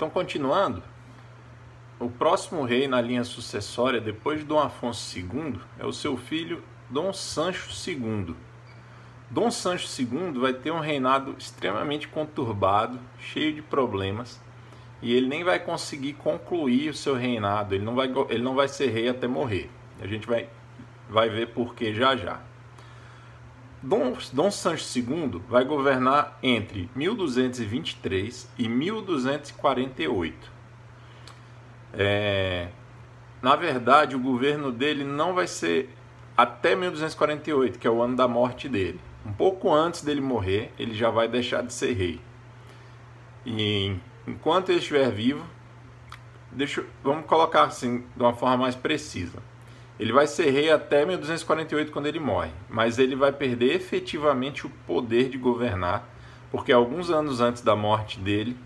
Então, continuando, o próximo rei na linha sucessória, depois de Dom Afonso II, é o seu filho Dom Sancho II. Dom Sancho II vai ter um reinado extremamente conturbado, cheio de problemas, e ele nem vai conseguir concluir o seu reinado, ele não vai ser rei até morrer. A gente vai ver por que já já. Dom Sancho II vai governar entre 1223 e 1248. Na verdade, o governo dele não vai ser até 1248, que é o ano da morte dele. Um pouco antes dele morrer, ele já vai deixar de ser rei. E enquanto ele estiver vivo, vamos colocar assim, de uma forma mais precisa. Ele vai ser rei até 1248, quando ele morre, mas ele vai perder efetivamente o poder de governar, porque alguns anos antes da morte dele,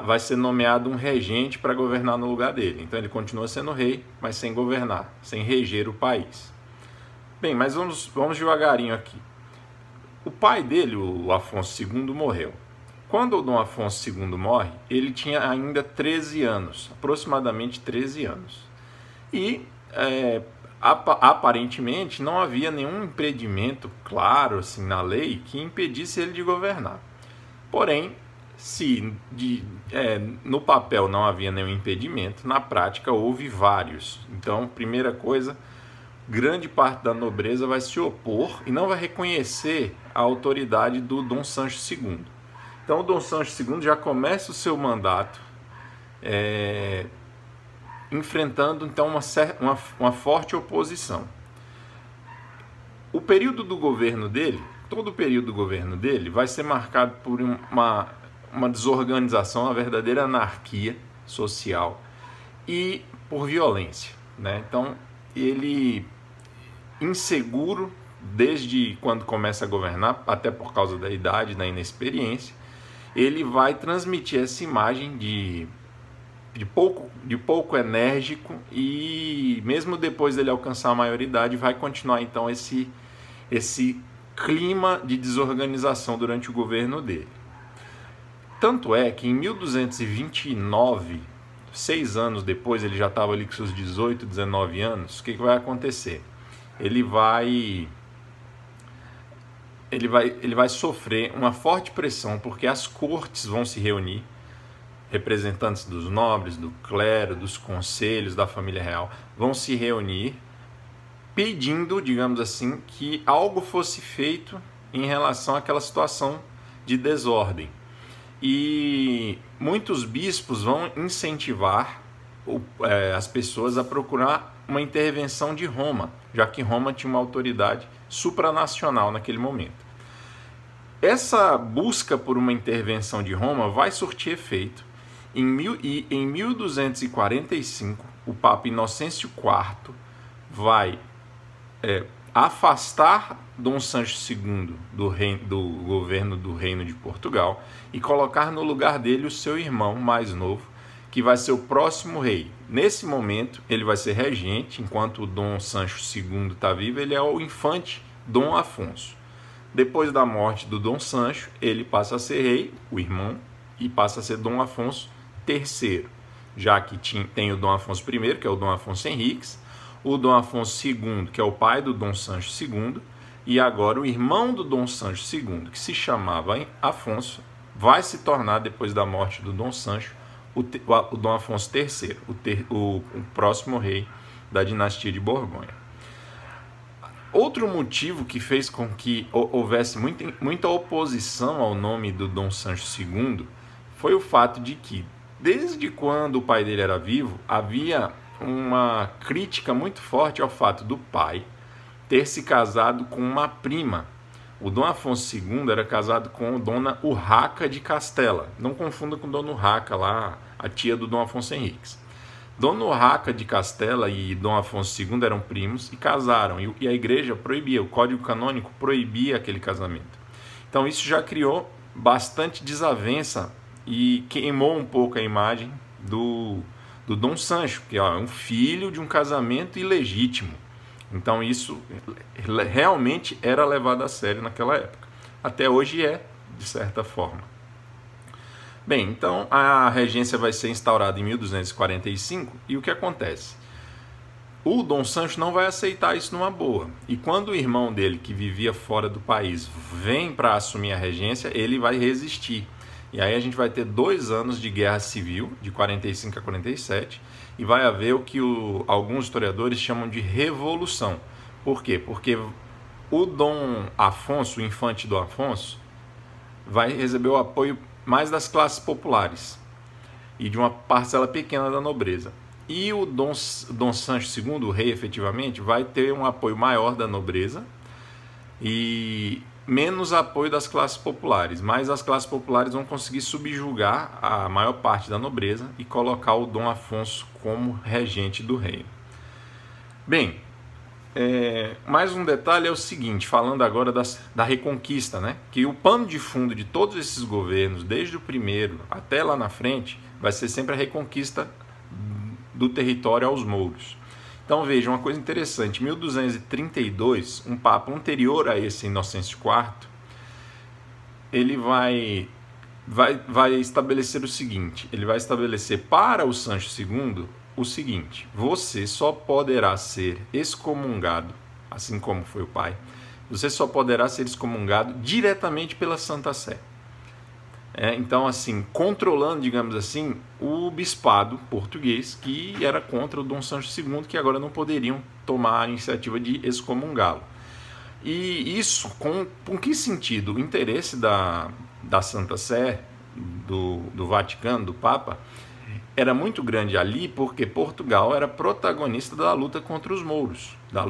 vai ser nomeado um regente para governar no lugar dele. Então ele continua sendo rei, mas sem governar, sem reger o país. Bem, mas vamos devagarinho aqui. O pai dele, o Afonso II, morreu. Quando o Dom Afonso II morre, ele tinha ainda 13 anos, aproximadamente 13 anos. E aparentemente não havia nenhum impedimento claro assim, na lei que impedisse ele de governar. Porém, se no papel não havia nenhum impedimento, na prática houve vários. Então, primeira coisa, grande parte da nobreza vai se opor e não vai reconhecer a autoridade do Dom Sancho II. Então, o Dom Sancho II já começa o seu mandato enfrentando então uma forte oposição. O período do governo dele, todo o período do governo dele vai ser marcado por uma desorganização, uma verdadeira anarquia social e por violência, né? Então, ele inseguro desde quando começa a governar, até por causa da idade, da inexperiência, ele vai transmitir essa imagem de pouco enérgico e mesmo depois dele alcançar a maioridade vai continuar então esse clima de desorganização durante o governo dele. Tanto é que em 1229, 6 anos depois, ele já estava ali com seus 18, 19 anos, o que vai acontecer? Ele vai sofrer uma forte pressão porque as cortes vão se reunir, representantes dos nobres, do clero, dos conselhos, da família real, vão se reunir pedindo, digamos assim, que algo fosse feito em relação àquela situação de desordem. E muitos bispos vão incentivar as pessoas a procurar uma intervenção de Roma, já que Roma tinha uma autoridade supranacional naquele momento. Essa busca por uma intervenção de Roma vai surtir efeito. Em 1245, o Papa Inocêncio IV vai afastar Dom Sancho II do governo do Reino de Portugal e colocar no lugar dele o seu irmão mais novo, que vai ser o próximo rei. Nesse momento, ele vai ser regente, enquanto o Dom Sancho II está vivo, ele é o infante Dom Afonso. Depois da morte do Dom Sancho, ele passa a ser rei, o irmão, e passa a ser Dom Afonso III, já que tem o Dom Afonso I, que é o Dom Afonso Henriques, o Dom Afonso II, que é o pai do Dom Sancho II, e agora o irmão do Dom Sancho II, que se chamava Afonso, vai se tornar, depois da morte do Dom Sancho, o Dom Afonso III, o próximo rei da dinastia de Borgonha. Outro motivo que fez com que houvesse muita oposição ao nome do Dom Sancho II foi o fato de que, desde quando o pai dele era vivo, havia uma crítica muito forte ao fato do pai ter se casado com uma prima. O Dom Afonso II era casado com Dona Urraca de Castela. Não confunda com Dona Urraca, lá, a tia do Dom Afonso Henriques. Dona Urraca de Castela e Dom Afonso II eram primos e casaram. E a igreja proibia, o Código Canônico proibia aquele casamento. Então isso já criou bastante desavença e queimou um pouco a imagem do Dom Sancho, que é um filho de um casamento ilegítimo. Então isso realmente era levado a sério naquela época. Até hoje é, de certa forma. Bem, então a regência vai ser instaurada em 1245 e o que acontece? O Dom Sancho não vai aceitar isso numa boa. E quando o irmão dele, que vivia fora do país, vem para assumir a regência, ele vai resistir. E aí a gente vai ter 2 anos de guerra civil, de 45 a 47, e vai haver o que alguns historiadores chamam de revolução. Por quê? Porque o Dom Afonso, o infante Dom Afonso, vai receber o apoio mais das classes populares e de uma parcela pequena da nobreza. E o Dom Sancho II, o rei efetivamente, vai ter um apoio maior da nobreza e menos apoio das classes populares. Mas as classes populares vão conseguir subjugar a maior parte da nobreza e colocar o Dom Afonso como regente do reino. Bem, mais um detalhe é o seguinte, falando agora da Reconquista, né? Que o pano de fundo de todos esses governos, desde o primeiro até lá na frente, vai ser sempre a reconquista do território aos mouros. Então veja, uma coisa interessante, em 1232, um papa anterior a esse Inocêncio IV, ele vai estabelecer o seguinte, ele vai estabelecer para o Sancho II o seguinte: você só poderá ser excomungado, assim como foi o pai, você só poderá ser excomungado diretamente pela Santa Sé. Então, assim, controlando, digamos assim, o bispado português, que era contra o Dom Sancho II, que agora não poderiam tomar a iniciativa de excomungá-lo. E isso, com que sentido? O interesse da Santa Sé, do Vaticano, do Papa, era muito grande ali, porque Portugal era protagonista da luta contra os mouros, da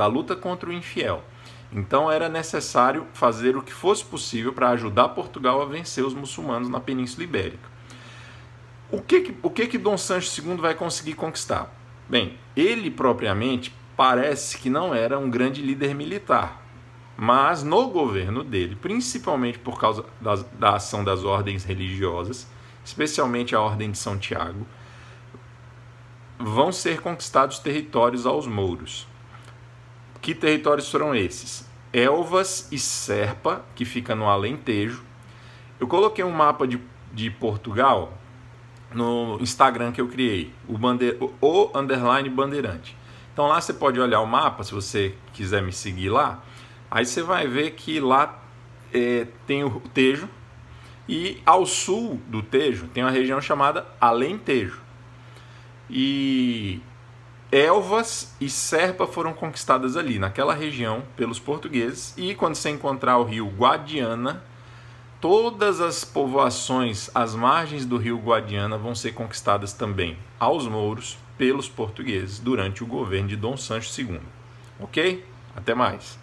luta contra o infiel. Então era necessário fazer o que fosse possível para ajudar Portugal a vencer os muçulmanos na Península Ibérica. O que Dom Sancho II vai conseguir conquistar? Bem, ele propriamente parece que não era um grande líder militar, mas no governo dele, principalmente por causa da ação das ordens religiosas, especialmente a Ordem de São Tiago, vão ser conquistados territórios aos mouros. Que territórios foram esses? Elvas e Serpa, que fica no Alentejo. Eu coloquei um mapa de Portugal no Instagram que eu criei, o underline bandeirante. Então lá você pode olhar o mapa, se você quiser me seguir lá. Aí você vai ver que lá tem o Tejo, e ao sul do Tejo tem uma região chamada Alentejo. E Elvas e Serpa foram conquistadas ali, naquela região, pelos portugueses. E quando você encontrar o rio Guadiana, todas as povoações às margens do rio Guadiana vão ser conquistadas também aos mouros pelos portugueses durante o governo de Dom Sancho II. Ok? Até mais!